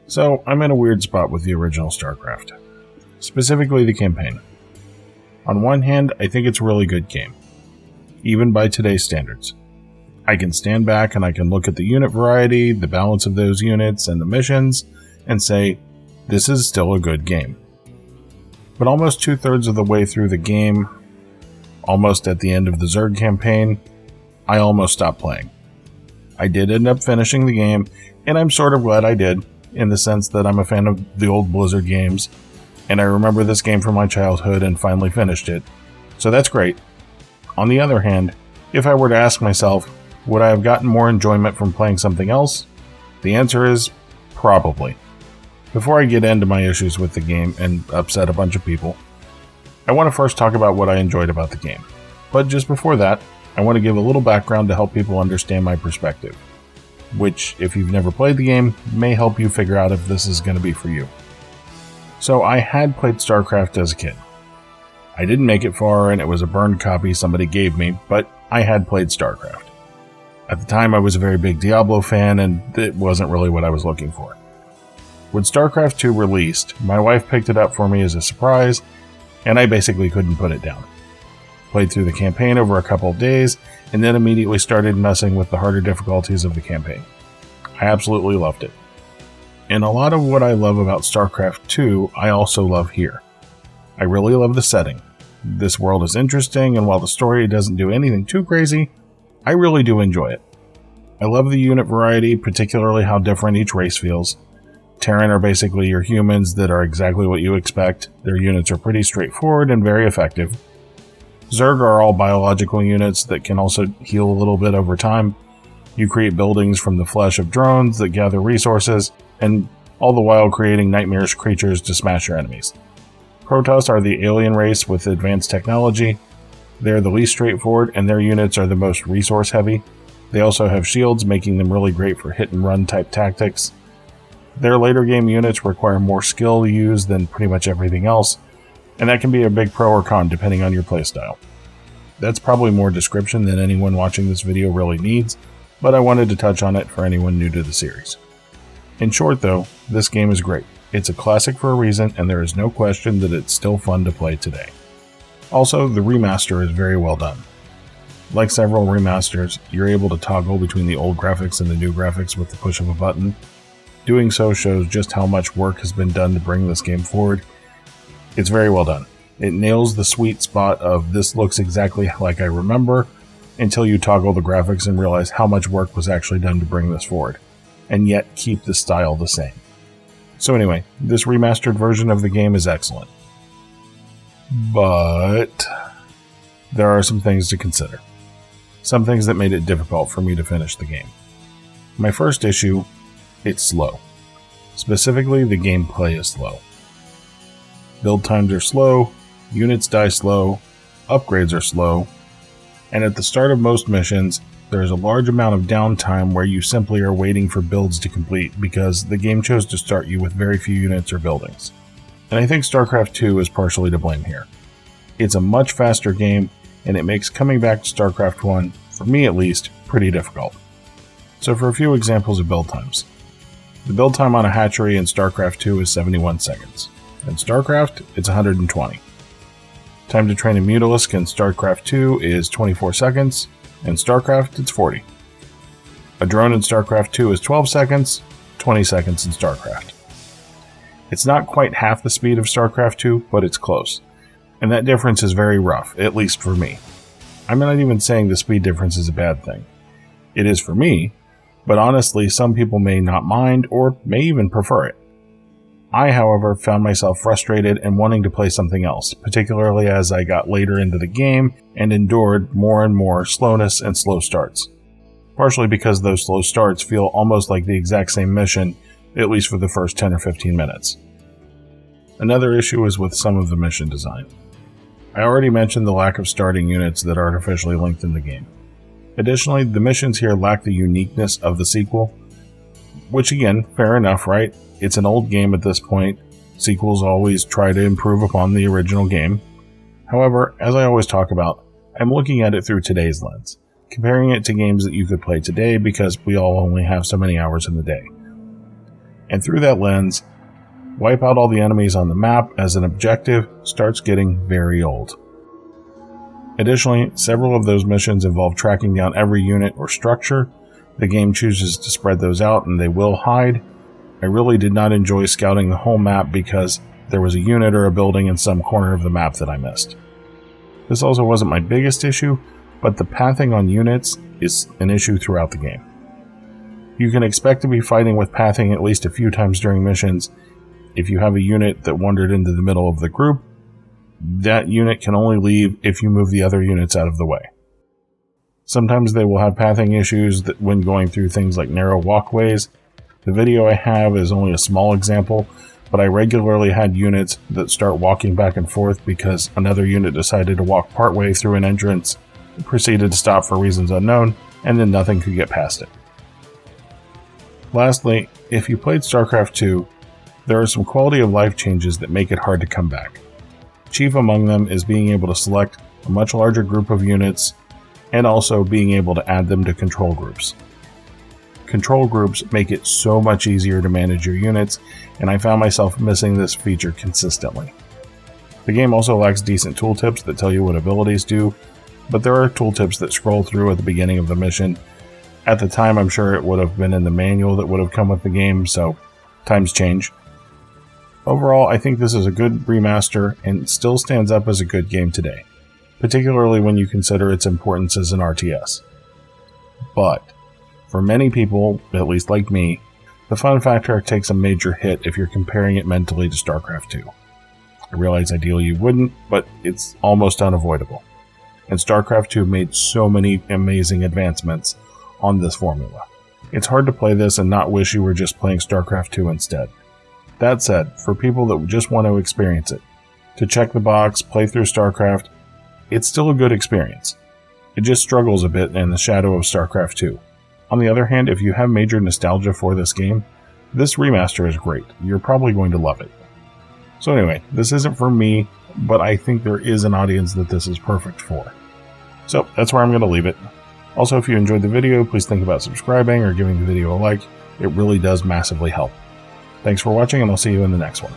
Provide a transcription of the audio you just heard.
So, I'm in a weird spot with the original Starcraft, specifically the campaign. On one hand, I think it's a really good game, even by today's standards. I can stand back and I can look at the unit variety, the balance of those units, and the missions, and say, this is still a good game. But almost 2/3 of the way through the game, almost at the end of the Zerg campaign, I almost stopped playing. I did end up finishing the game, and I'm sort of glad I did, in the sense that I'm a fan of the old Blizzard games, and I remember this game from my childhood and finally finished it. So that's great. On the other hand, if I were to ask myself, would I have gotten more enjoyment from playing something else? The answer is probably. Before I get into my issues with the game and upset a bunch of people, I want to first talk about what I enjoyed about the game. But just before that, I want to give a little background to help people understand my perspective, which, if you've never played the game, may help you figure out if this is going to be for you. So I had played StarCraft as a kid. I didn't make it far, and it was a burned copy somebody gave me, but I had played StarCraft. At the time, I was a very big Diablo fan, and it wasn't really what I was looking for. When StarCraft 2 released, my wife picked it up for me as a surprise, and I basically couldn't put it down. Played through the campaign over a couple of days, and then immediately started messing with the harder difficulties of the campaign. I absolutely loved it. And a lot of what I love about StarCraft 2, I also love here. I really love the setting. This world is interesting, and while the story doesn't do anything too crazy, I really do enjoy it. I love the unit variety, particularly how different each race feels. Terran are basically your humans that are exactly what you expect. Their units are pretty straightforward and very effective. Zerg are all biological units that can also heal a little bit over time. You create buildings from the flesh of drones that gather resources, and all the while creating nightmarish creatures to smash your enemies. Protoss are the alien race with advanced technology. They're the least straightforward, and their units are the most resource heavy. They also have shields, making them really great for hit and run type tactics. Their later game units require more skill to use than pretty much everything else, and that can be a big pro or con depending on your playstyle. That's probably more description than anyone watching this video really needs, but I wanted to touch on it for anyone new to the series. In short though, this game is great. It's a classic for a reason, and there is no question that it's still fun to play today. Also, the remaster is very well done. Like several remasters, you're able to toggle between the old graphics and the new graphics with the push of a button. Doing so shows just how much work has been done to bring this game forward. It's very well done. It nails the sweet spot of this looks exactly like I remember, until you toggle the graphics and realize how much work was actually done to bring this forward, and yet keep the style the same. So anyway, this remastered version of the game is excellent. But there are some things to consider. Some things that made it difficult for me to finish the game. My first issue, it's slow. Specifically, the gameplay is slow. Build times are slow, units die slow, upgrades are slow, and at the start of most missions, there is a large amount of downtime where you simply are waiting for builds to complete because the game chose to start you with very few units or buildings. And I think StarCraft 2 is partially to blame here. It's a much faster game, and it makes coming back to StarCraft 1, for me at least, pretty difficult. So for a few examples of build times. The build time on a hatchery in StarCraft 2 is 71 seconds. In StarCraft, it's 120. Time to train a Mutalisk in StarCraft 2 is 24 seconds. In StarCraft, it's 40. A drone in StarCraft 2 is 12 seconds, 20 seconds in StarCraft. It's not quite half the speed of StarCraft 2, but it's close. And that difference is very rough, at least for me. I'm not even saying the speed difference is a bad thing. It is for me, but honestly, some people may not mind or may even prefer it. I, however, found myself frustrated and wanting to play something else, particularly as I got later into the game and endured more and more slowness and slow starts. Partially because those slow starts feel almost like the exact same mission, at least for the first 10 or 15 minutes. Another issue is with some of the mission design. I already mentioned the lack of starting units that artificially lengthen the game. Additionally, the missions here lack the uniqueness of the sequel, which again, fair enough, right? It's an old game at this point. Sequels always try to improve upon the original game. However, as I always talk about, I'm looking at it through today's lens, comparing it to games that you could play today because we all only have so many hours in the day. And through that lens, wipe out all the enemies on the map as an objective starts getting very old. Additionally, several of those missions involve tracking down every unit or structure. The game chooses to spread those out and they will hide. I really did not enjoy scouting the whole map because there was a unit or a building in some corner of the map that I missed. This also wasn't my biggest issue, but the pathing on units is an issue throughout the game. You can expect to be fighting with pathing at least a few times during missions. If you have a unit that wandered into the middle of the group, that unit can only leave if you move the other units out of the way. Sometimes they will have pathing issues when going through things like narrow walkways. The video I have is only a small example, but I regularly had units that start walking back and forth because another unit decided to walk partway through an entrance, proceeded to stop for reasons unknown, and then nothing could get past it. Lastly, if you played Starcraft 2, there are some quality of life changes that make it hard to come back. Chief among them is being able to select a much larger group of units and also being able to add them to control groups. Control groups make it so much easier to manage your units, and I found myself missing this feature consistently. The game also lacks decent tooltips that tell you what abilities do, but there are tooltips that scroll through at the beginning of the mission. At the time, I'm sure it would have been in the manual that would have come with the game, so times change. Overall, I think this is a good remaster and still stands up as a good game today, particularly when you consider its importance as an RTS. But for many people, at least like me, the fun factor takes a major hit if you're comparing it mentally to StarCraft 2. I realize ideally you wouldn't, but it's almost unavoidable. And StarCraft 2 made so many amazing advancements on this formula. It's hard to play this and not wish you were just playing StarCraft 2 instead. That said, for people that just want to experience it, to check the box, play through StarCraft, it's still a good experience. It just struggles a bit in the shadow of StarCraft 2. On the other hand, if you have major nostalgia for this game, this remaster is great. You're probably going to love it. So anyway, this isn't for me, but I think there is an audience that this is perfect for. So that's where I'm going to leave it. Also, if you enjoyed the video, please think about subscribing or giving the video a like. It really does massively help. Thanks for watching, and I'll see you in the next one.